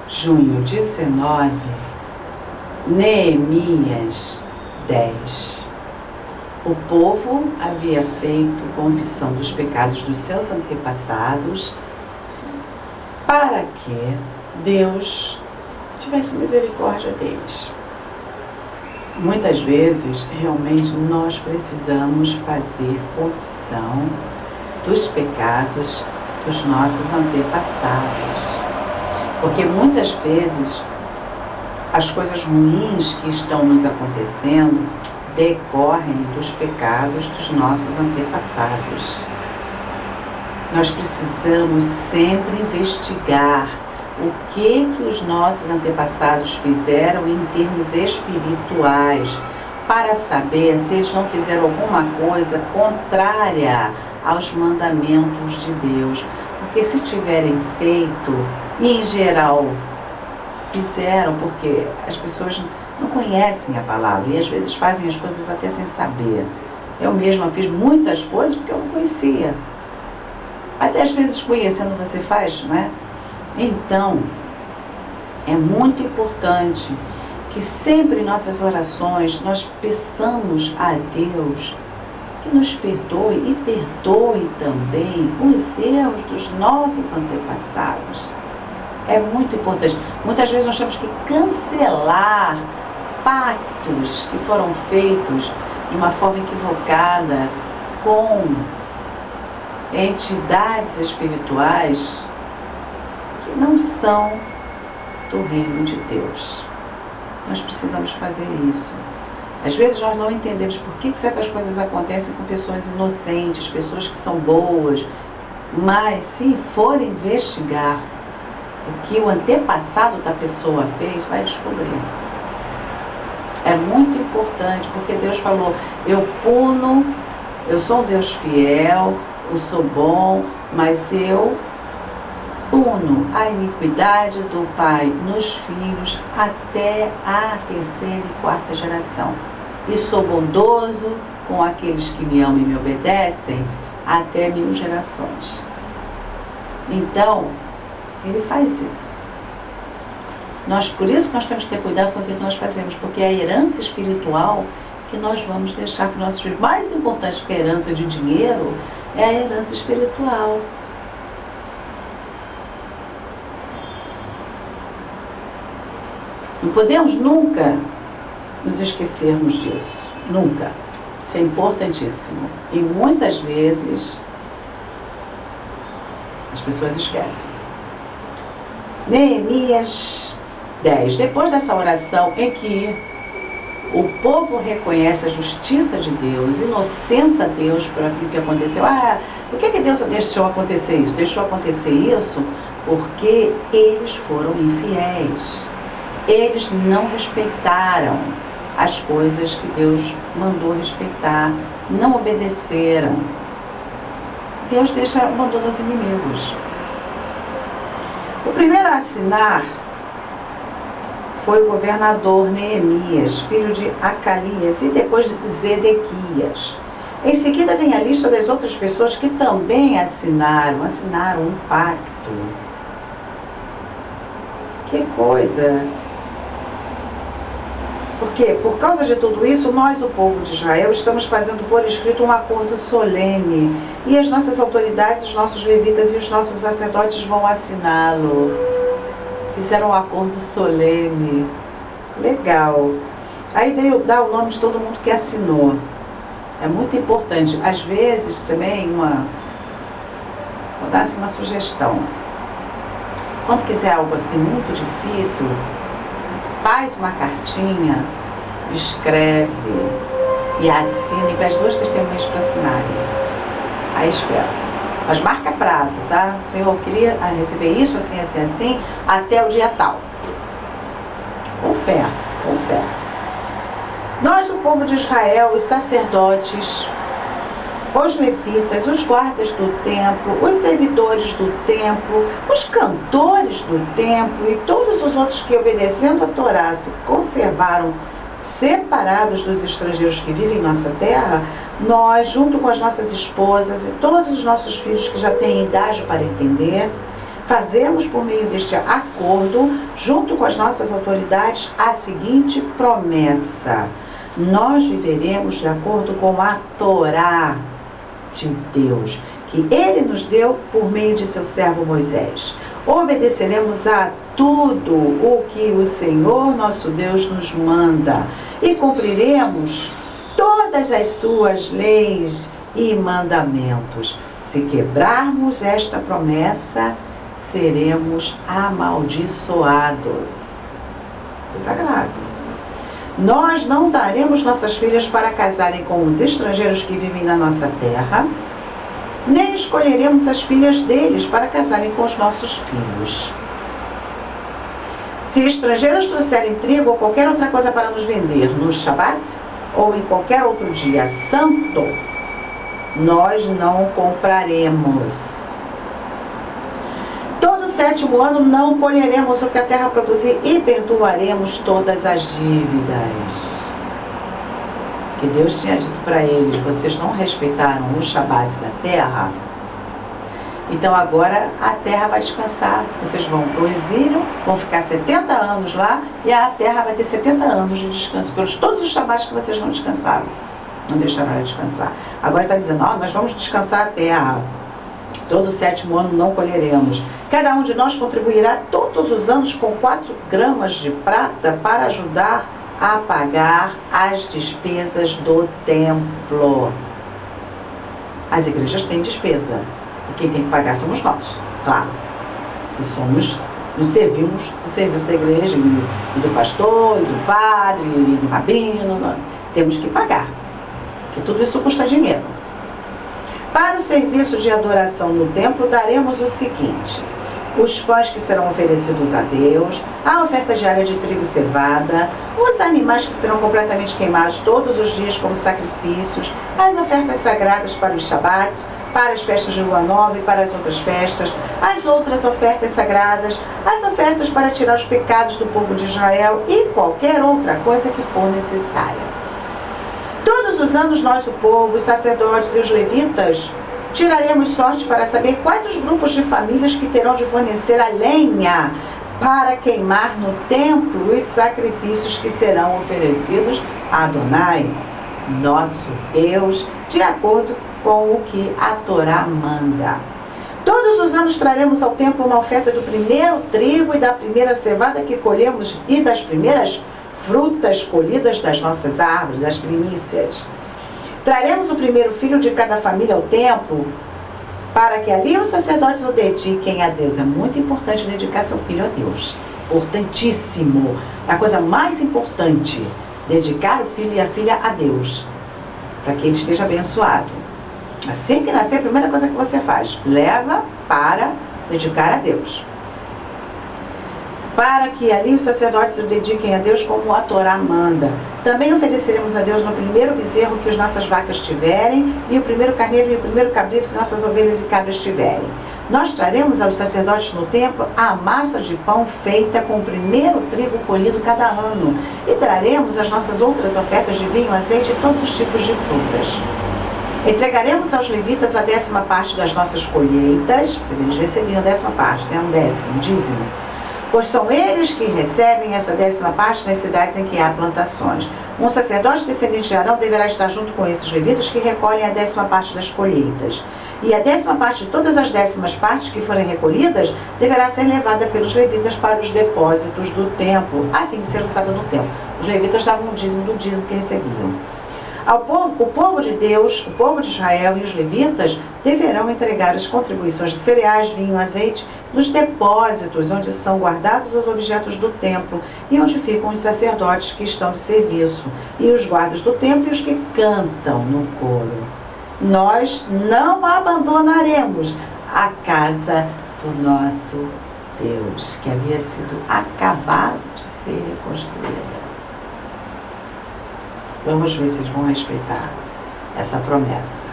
junho 19, Neemias 10. O povo havia feito confissão dos pecados dos seus antepassados para que Deus tivesse misericórdia deles. Muitas vezes, realmente, nós precisamos fazer confissão dos pecados dos nossos antepassados. Porque muitas vezes as coisas ruins que estão nos acontecendo decorrem dos pecados dos nossos antepassados. Nós precisamos sempre investigar o que os nossos antepassados fizeram em termos espirituais, para saber se eles não fizeram alguma coisa contrária aos mandamentos de Deus. Porque se tiverem feito, e em geral fizeram, porque as pessoas não conhecem a palavra e às vezes fazem as coisas até sem saber. Eu mesma fiz muitas coisas porque eu não conhecia. Até às vezes conhecendo você faz, não é? Então, é muito importante que sempre em nossas orações nós peçamos a Deus que nos perdoe e perdoe também os erros dos nossos antepassados. É muito importante. Muitas vezes nós temos que cancelar pactos que foram feitos de uma forma equivocada com entidades espirituais que não são do reino de Deus. Nós precisamos fazer isso. Às vezes nós não entendemos por que certas coisas acontecem com pessoas inocentes, pessoas que são boas, mas se for investigar o que o antepassado da pessoa fez, vai descobrir. É muito importante, porque Deus falou, eu sou um Deus fiel, eu sou bom, mas eu puno a iniquidade do pai nos filhos até a terceira e quarta geração. E sou bondoso com aqueles que me amam e me obedecem até 1000 gerações. Então, ele faz isso. Por isso que nós temos que ter cuidado com o que nós fazemos, porque é a herança espiritual que nós vamos deixar para os nossos filhos. Mais importante que a herança de dinheiro é a herança espiritual. Não podemos nunca nos esquecermos disso. Nunca. Isso é importantíssimo. E muitas vezes as pessoas esquecem. Neemias 10. Depois dessa oração em que o povo reconhece a justiça de Deus, inocenta Deus por aquilo que aconteceu. Por que Deus deixou acontecer isso? Deixou acontecer isso porque eles foram infiéis. Eles não respeitaram as coisas que Deus mandou respeitar, não obedeceram. Deus mandou nos inimigos. O primeiro a assinar foi o governador Neemias, filho de Acalias, e depois Zedequias. Em seguida vem a lista das outras pessoas que também assinaram um pacto. Que coisa! Porque, por causa de tudo isso, nós, o povo de Israel, estamos fazendo por escrito um acordo solene. E as nossas autoridades, os nossos levitas e os nossos sacerdotes vão assiná-lo. Fizeram um acordo solene. Legal. Aí dá o nome de todo mundo que assinou. É muito importante. Às vezes, também, vou dar assim uma sugestão. Quando quiser algo assim muito difícil, faz uma cartinha, escreve e assina e pede 2 testemunhas para assinarem. Aí espera. Mas marca prazo, tá? Senhor, eu queria receber isso, assim, assim, assim, até o dia tal. Com fé, com fé. Nós, o povo de Israel, os sacerdotes, os levitas, os guardas do templo, os servidores do templo, os cantores do templo e todos os outros que, obedecendo a Torá, se conservaram separados dos estrangeiros que vivem em nossa terra, nós, junto com as nossas esposas e todos os nossos filhos que já têm idade para entender, fazemos por meio deste acordo, junto com as nossas autoridades, a seguinte promessa: nós viveremos de acordo com a Torá de Deus, que Ele nos deu por meio de seu servo Moisés. Obedeceremos a tudo o que o Senhor nosso Deus nos manda e cumpriremos todas as suas leis e mandamentos. Se quebrarmos esta promessa, seremos amaldiçoados. Coisa grave. Nós não daremos nossas filhas para casarem com os estrangeiros que vivem na nossa terra, nem escolheremos as filhas deles para casarem com os nossos filhos. Se estrangeiros trouxerem trigo ou qualquer outra coisa para nos vender no Shabat ou em qualquer outro dia santo, nós não compraremos. Todo sétimo ano não colheremos o que a terra produzir e perdoaremos todas as dívidas. Que Deus tinha dito para eles: vocês não respeitaram o Shabat da terra, então agora a terra vai descansar. Vocês vão para o exílio, vão ficar 70 anos lá e a terra vai ter 70 anos de descanso pelos todos os Shabats que vocês não descansaram. Não deixaram ela descansar. Agora está dizendo: nós vamos descansar a terra. Todo sétimo ano não colheremos. Cada um de nós contribuirá todos os anos com 4 gramas de prata para ajudar a pagar as despesas do templo. As igrejas têm despesa. E quem tem que pagar somos nós, claro. E nos servimos do serviço da igreja, e do pastor, e do padre, e do rabino. Temos que pagar. Porque tudo isso custa dinheiro. Para o serviço de adoração no templo, daremos o seguinte: os pães que serão oferecidos a Deus, a oferta diária de trigo e cevada, os animais que serão completamente queimados todos os dias como sacrifícios, as ofertas sagradas para os Shabats, para as festas de lua nova e para as outras festas, as outras ofertas sagradas, as ofertas para tirar os pecados do povo de Israel e qualquer outra coisa que for necessária. Todos os anos nós, o povo, os sacerdotes e os levitas, tiraremos sorte para saber quais os grupos de famílias que terão de fornecer a lenha para queimar no templo os sacrifícios que serão oferecidos a Adonai, nosso Deus, de acordo com o que a Torá manda. Todos os anos traremos ao templo uma oferta do primeiro trigo e da primeira cevada que colhemos e das primeiras frutas colhidas das nossas árvores, das primícias. Traremos o primeiro filho de cada família ao templo, para que ali os sacerdotes o dediquem a Deus. É muito importante dedicar seu filho a Deus. Importantíssimo. É a coisa mais importante. Dedicar o filho e a filha a Deus, para que ele esteja abençoado. Assim que nascer, a primeira coisa que você faz, leva para dedicar a Deus. Para que ali os sacerdotes o dediquem a Deus como a Torá manda. Também ofereceremos a Deus no primeiro bezerro que as nossas vacas tiverem, e o primeiro carneiro e o primeiro cabrito que nossas ovelhas e cabras tiverem. Nós traremos aos sacerdotes no templo a massa de pão feita com o primeiro trigo colhido cada ano, e traremos as nossas outras ofertas de vinho, azeite e todos os tipos de frutas. Entregaremos aos levitas a 10ª parte das nossas colheitas. Eles recebiam a 10ª parte, né? Um décimo, um dízimo. Pois são eles que recebem essa 10ª parte nas cidades em que há plantações. Um sacerdote descendente de Arão deverá estar junto com esses levitas que recolhem a 10ª parte das colheitas. E a 10ª parte de todas as 10ª partes que forem recolhidas deverá ser levada pelos levitas para os depósitos do templo, a fim de ser usada no templo. Os levitas davam o dízimo do dízimo que recebiam. O povo de Deus, o povo de Israel e os levitas deverão entregar as contribuições de cereais, vinho, azeite nos depósitos onde são guardados os objetos do templo e onde ficam os sacerdotes que estão de serviço, e os guardas do templo e os que cantam no coro. Nós não abandonaremos a casa do nosso Deus, que havia sido acabado de ser reconstruída. Vamos ver se eles vão respeitar essa promessa.